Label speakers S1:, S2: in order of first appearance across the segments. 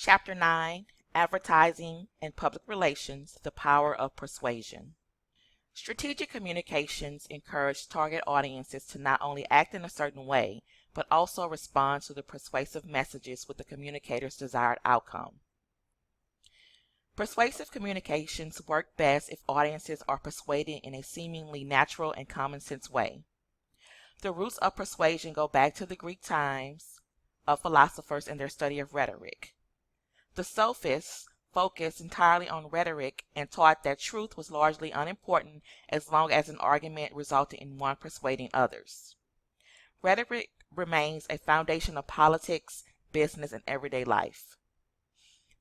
S1: Chapter 9, Advertising and Public Relations, the Power of Persuasion. Strategic communications encourage target audiences to not only act in a certain way, but also respond to the persuasive messages with the communicator's desired outcome. Persuasive communications work best if audiences are persuaded in a seemingly natural and common sense way. The roots of persuasion go back to the Greek times of philosophers and their study of rhetoric. The sophists focused entirely on rhetoric and taught that truth was largely unimportant as long as an argument resulted in one persuading others. Rhetoric remains a foundation of politics, business, and everyday life.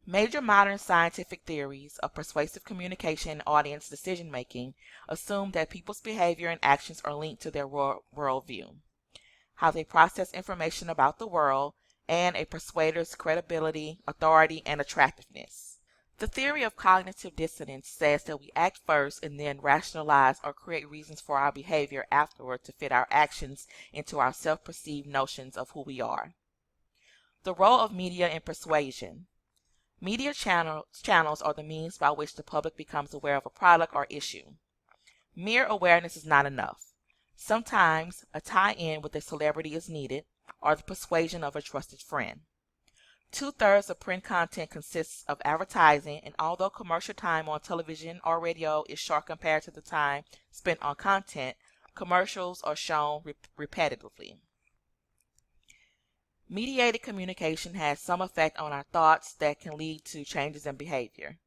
S1: Major modern scientific theories of persuasive communication and audience decision-making assume that people's behavior and actions are linked to their worldview, how they process information about the world, and a persuader's credibility, authority, and attractiveness. The theory of cognitive dissonance says that we act first and then rationalize or create reasons for our behavior afterward to fit our actions into our self-perceived notions of who we are. The role of media in persuasion. Media channels are the means by which the public becomes aware of a product or issue. Mere awareness is not enough. Sometimes a tie-in with a celebrity is needed, or the persuasion of a trusted friend. 2/3 of print content consists of advertising, and although commercial time on television or radio is short compared to the time spent on content, commercials are shown repetitively. Mediated communication has some effect on our thoughts that can lead to changes in behavior.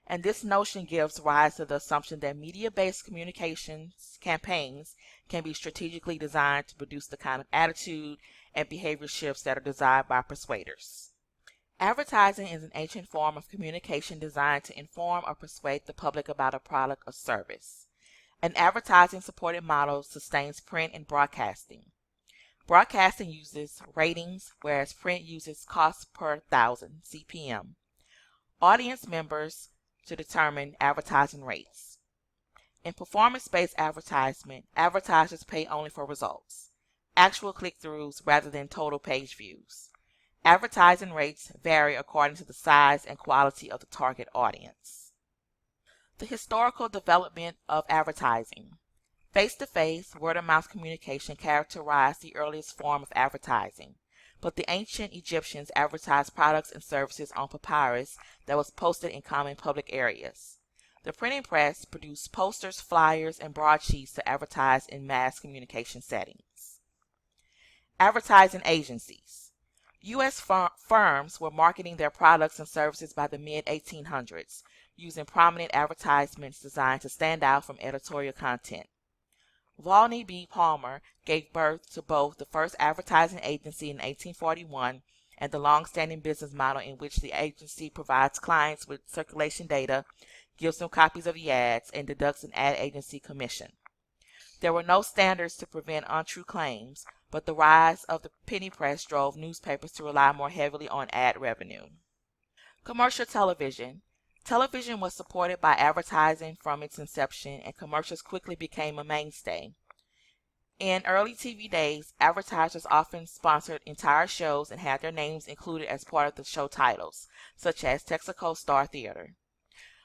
S1: And this notion gives rise to the assumption that media-based communications campaigns can be strategically designed to produce the kind of attitude and behavior shifts that are desired by persuaders. Advertising is an ancient form of communication designed to inform or persuade the public about a product or service. An advertising-supported model sustains print and broadcasting. Broadcasting uses ratings, whereas print uses cost per thousand, CPM. Audience members to determine advertising rates. In performance-based advertisement, advertisers pay only for results, actual click-throughs rather than total page views. Advertising rates vary according to the size and quality of the target audience. The historical development of advertising. Face-to-face, word-of-mouth communication characterized the earliest form of advertising, but the ancient Egyptians advertised products and services on papyrus that was posted in common public areas. The printing press produced posters, flyers, and broadsheets to advertise in mass communication settings. Advertising agencies. U.S. firms were marketing their products and services by the mid-1800s, using prominent advertisements designed to stand out from editorial content. Volney B. Palmer gave birth to both the first advertising agency in 1841 and the long-standing business model in which the agency provides clients with circulation data, gives them copies of the ads, and deducts an ad agency commission. There were no standards to prevent untrue claims, but the rise of the penny press drove newspapers to rely more heavily on ad revenue. Commercial television. Television was supported by advertising from its inception, and commercials quickly became a mainstay. In early TV days, advertisers often sponsored entire shows and had their names included as part of the show titles, such as Texaco Star Theater.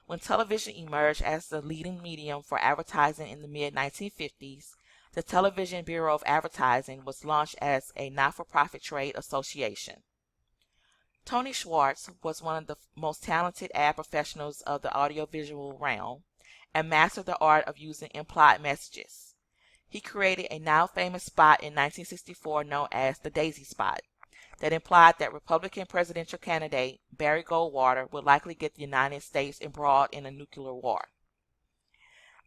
S1: When television emerged as the leading medium for advertising in the mid-1950s, the Television Bureau of Advertising was launched as a not-for-profit trade association. Tony Schwartz was one of the most talented ad professionals of the audiovisual realm and mastered the art of using implied messages. He created a now famous spot in 1964 known as the Daisy Spot that implied that Republican presidential candidate Barry Goldwater would likely get the United States embroiled in a nuclear war.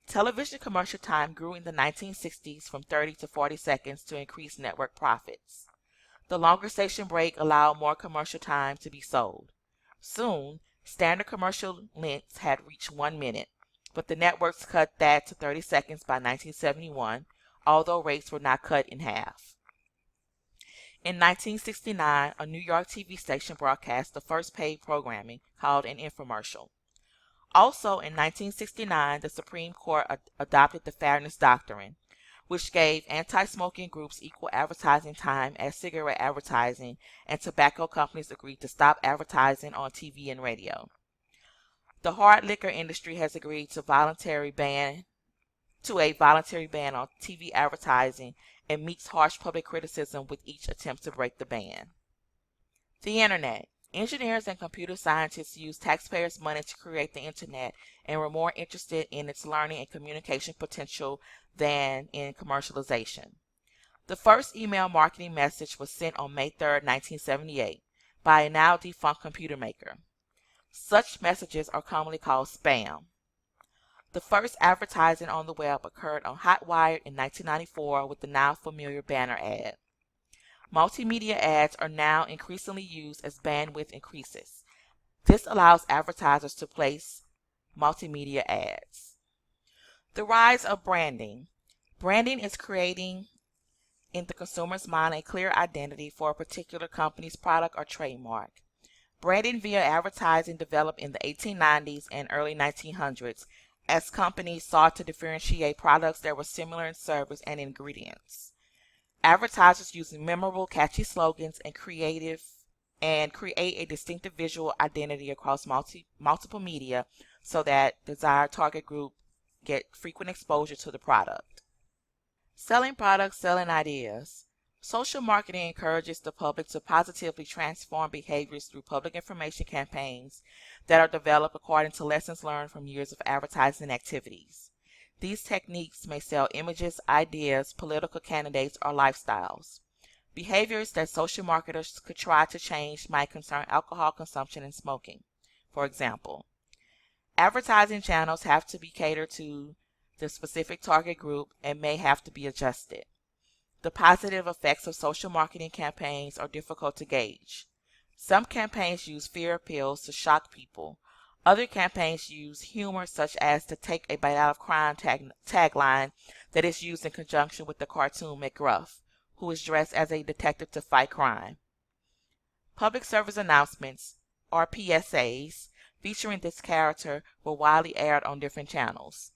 S1: Television commercial time grew in the 1960s from 30 to 40 seconds to increase network profits. The longer station break allowed more commercial time to be sold. Soon, standard commercial lengths had reached 1 minute, but the networks cut that to 30 seconds by 1971, although rates were not cut in half. In 1969, a New York TV station broadcast the first paid programming called an infomercial. Also in 1969, the Supreme Court adopted the Fairness Doctrine, which gave anti-smoking groups equal advertising time as cigarette advertising, and tobacco companies agreed to stop advertising on TV and radio. The hard liquor industry has agreed to a voluntary ban on TV advertising and meets harsh public criticism with each attempt to break the ban. The Internet. Engineers and computer scientists used taxpayers' money to create the Internet and were more interested in its learning and communication potential than in commercialization. The first email marketing message was sent on May 3, 1978, by a now defunct computer maker. Such messages are commonly called spam. The first advertising on the web occurred on Hotwire in 1994 with the now familiar banner ad. Multimedia ads are now increasingly used as bandwidth increases. This allows advertisers to place multimedia ads. The rise of branding. Branding is creating in the consumer's mind a clear identity for a particular company's product or trademark. Branding via advertising developed in the 1890s and early 1900s as companies sought to differentiate products that were similar in service and ingredients. Advertisers use memorable, catchy slogans and create a distinctive visual identity across multiple media so that desired target group get frequent exposure to the product. Selling products, selling ideas. Social marketing encourages the public to positively transform behaviors through public information campaigns that are developed according to lessons learned from years of advertising activities. These techniques may sell images, ideas, political candidates, or lifestyles. Behaviors that social marketers could try to change might concern alcohol consumption and smoking. For example, advertising channels have to be catered to the specific target group and may have to be adjusted. The positive effects of social marketing campaigns are difficult to gauge. Some campaigns use fear appeals to shock people. Other campaigns use humor, such as the "Take a Bite Out of Crime" tagline that is used in conjunction with the cartoon McGruff, who is dressed as a detective to fight crime. Public service announcements, or PSAs, featuring this character were widely aired on different channels.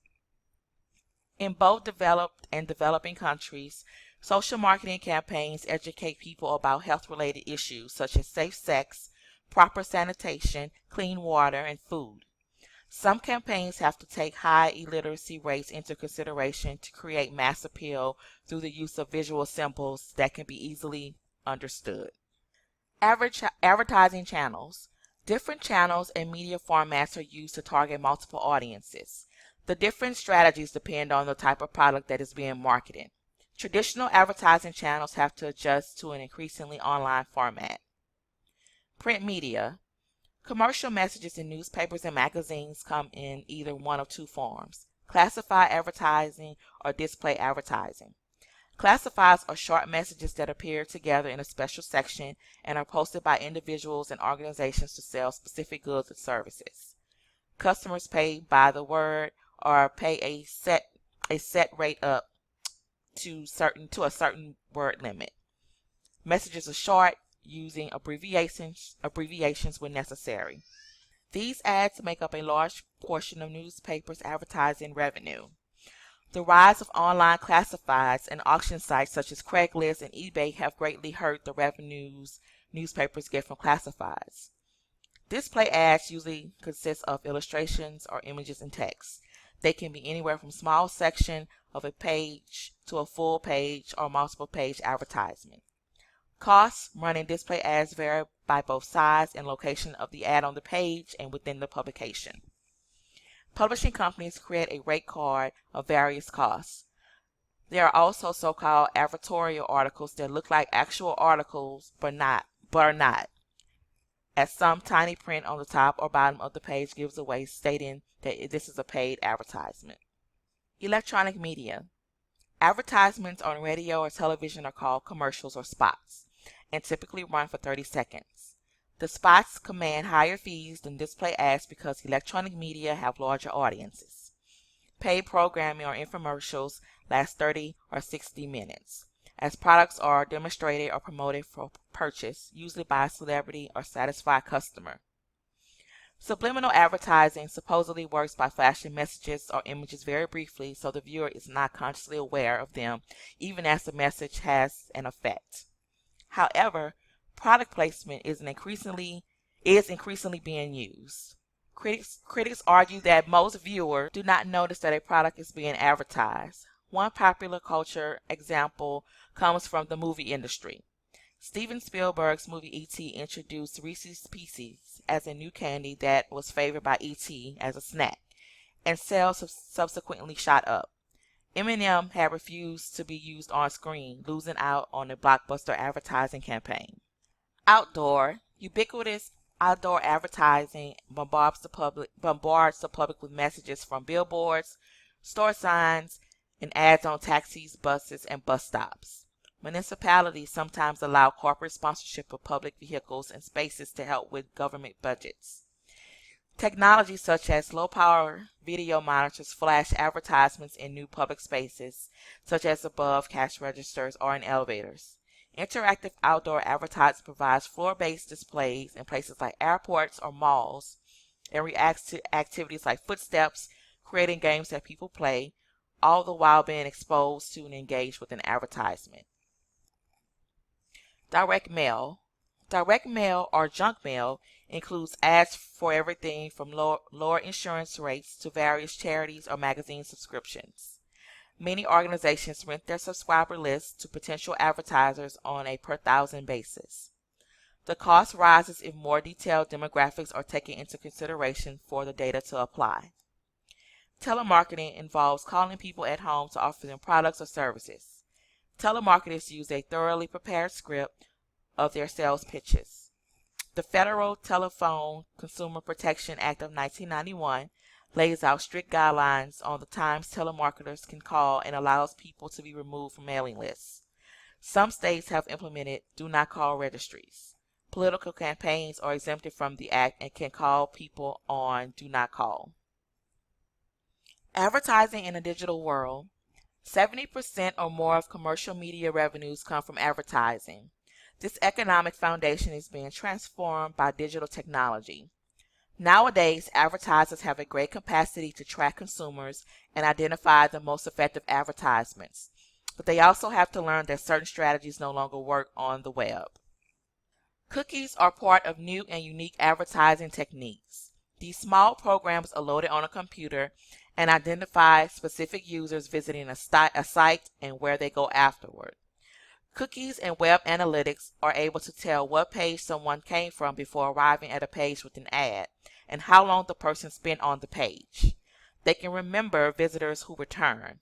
S1: In both developed and developing countries, social marketing campaigns educate people about health-related issues such as safe sex, proper sanitation, clean water, and food. Some campaigns have to take high illiteracy rates into consideration to create mass appeal through the use of visual symbols that can be easily understood. Advertising channels. Different channels and media formats are used to target multiple audiences. The different strategies depend on the type of product that is being marketed. Traditional advertising channels have to adjust to an increasingly online format. Print media. Commercial messages in newspapers and magazines come in either one of two forms: classified advertising or display advertising. Classifieds are short messages that appear together in a special section and are posted by individuals and organizations to sell specific goods and services. Customers pay by the word or pay a set rate up to a certain word limit. Messages are short, using abbreviations when necessary. These ads make up a large portion of newspapers' advertising revenue. The rise of online classifieds and auction sites such as Craigslist and eBay have greatly hurt the revenues newspapers get from classifieds. Display ads usually consist of illustrations or images and text. They can be anywhere from a small section of a page to a full page or multiple page advertisement. Costs running display ads vary by both size and location of the ad on the page and within the publication. Publishing companies create a rate card of various costs. There are also so-called advertorial articles that look like actual articles but are not, as some tiny print on the top or bottom of the page gives away, stating that this is a paid advertisement. Electronic media. Advertisements on radio or television are called commercials or spots and typically run for 30 seconds. The spots command higher fees than display ads because electronic media have larger audiences. Paid programming or infomercials last 30 or 60 minutes, as products are demonstrated or promoted for purchase, usually by a celebrity or satisfied customer. Subliminal advertising supposedly works by flashing messages or images very briefly so the viewer is not consciously aware of them even as the message has an effect. However, product placement is increasingly being used. Critics argue that most viewers do not notice that a product is being advertised. One popular culture example comes from the movie industry. Steven Spielberg's movie E.T. introduced Reese's Pieces as a new candy that was favored by E.T. as a snack, and sales subsequently shot up. Eminem had refused to be used on screen, losing out on a blockbuster advertising campaign. Ubiquitous outdoor advertising bombards the public with messages from billboards, store signs, and ads on taxis, buses, and bus stops. Municipalities sometimes allow corporate sponsorship of public vehicles and spaces to help with government budgets. Technology such as low-power video monitors flash advertisements in new public spaces, such as above cash registers or in elevators. Interactive outdoor advertising provides floor-based displays in places like airports or malls and reacts to activities like footsteps, creating games that people play, all the while being exposed to and engaged with an advertisement. Direct mail. Direct mail or junk mail includes ads for everything from lower insurance rates to various charities or magazine subscriptions. Many organizations rent their subscriber lists to potential advertisers on a per thousand basis. The cost rises if more detailed demographics are taken into consideration for the data to apply. Telemarketing involves calling people at home to offer them products or services. Telemarketers use a thoroughly prepared script of their sales pitches. The Federal Telephone Consumer Protection Act of 1991 lays out strict guidelines on the times telemarketers can call and allows people to be removed from mailing lists. Some states have implemented do not call registries. Political campaigns are exempted from the act and can call people on do not call. Advertising in a digital world. 70% or more of commercial media revenues come from advertising. This economic foundation is being transformed by digital technology. Nowadays, advertisers have a great capacity to track consumers and identify the most effective advertisements, but they also have to learn that certain strategies no longer work on the web. Cookies are part of new and unique advertising techniques. These small programs are loaded on a computer and identify specific users visiting a site and where they go afterward. Cookies and web analytics are able to tell what page someone came from before arriving at a page with an ad and how long the person spent on the page. They can remember visitors who return.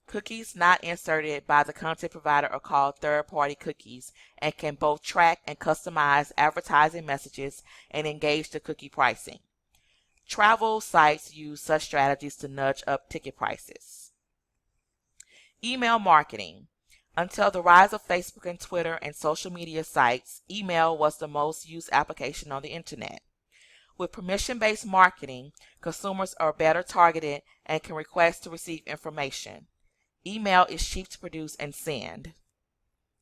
S1: Cookies not inserted by the content provider are called third-party cookies and can both track and customize advertising messages and engage the cookie pricing. Travel sites use such strategies to nudge up ticket prices. Email marketing. Until the rise of Facebook and Twitter and social media sites, email was the most used application on the internet. With permission-based marketing, consumers are better targeted and can request to receive information. Email is cheap to produce and send.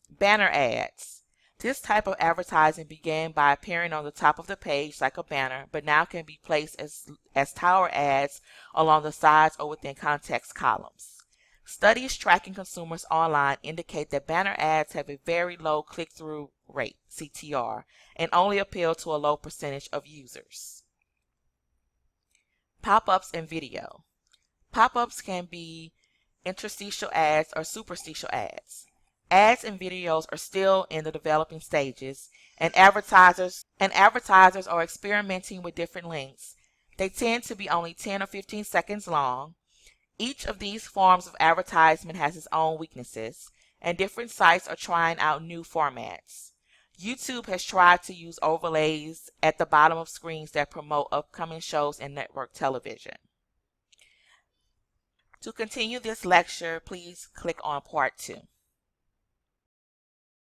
S1: Banner ads. This type of advertising began by appearing on the top of the page like a banner, but now can be placed as tower ads along the sides or within context columns. Studies tracking consumers online indicate that banner ads have a very low click-through rate, CTR, and only appeal to a low percentage of users. Pop-ups and video. Pop-ups can be interstitial ads or superstitial ads. Ads and videos are still in the developing stages, and advertisers are experimenting with different lengths. They tend to be only 10 or 15 seconds long. Each of these forms of advertisement has its own weaknesses, and different sites are trying out new formats. YouTube has tried to use overlays at the bottom of screens that promote upcoming shows in network television. To continue this lecture, please click on Part 2.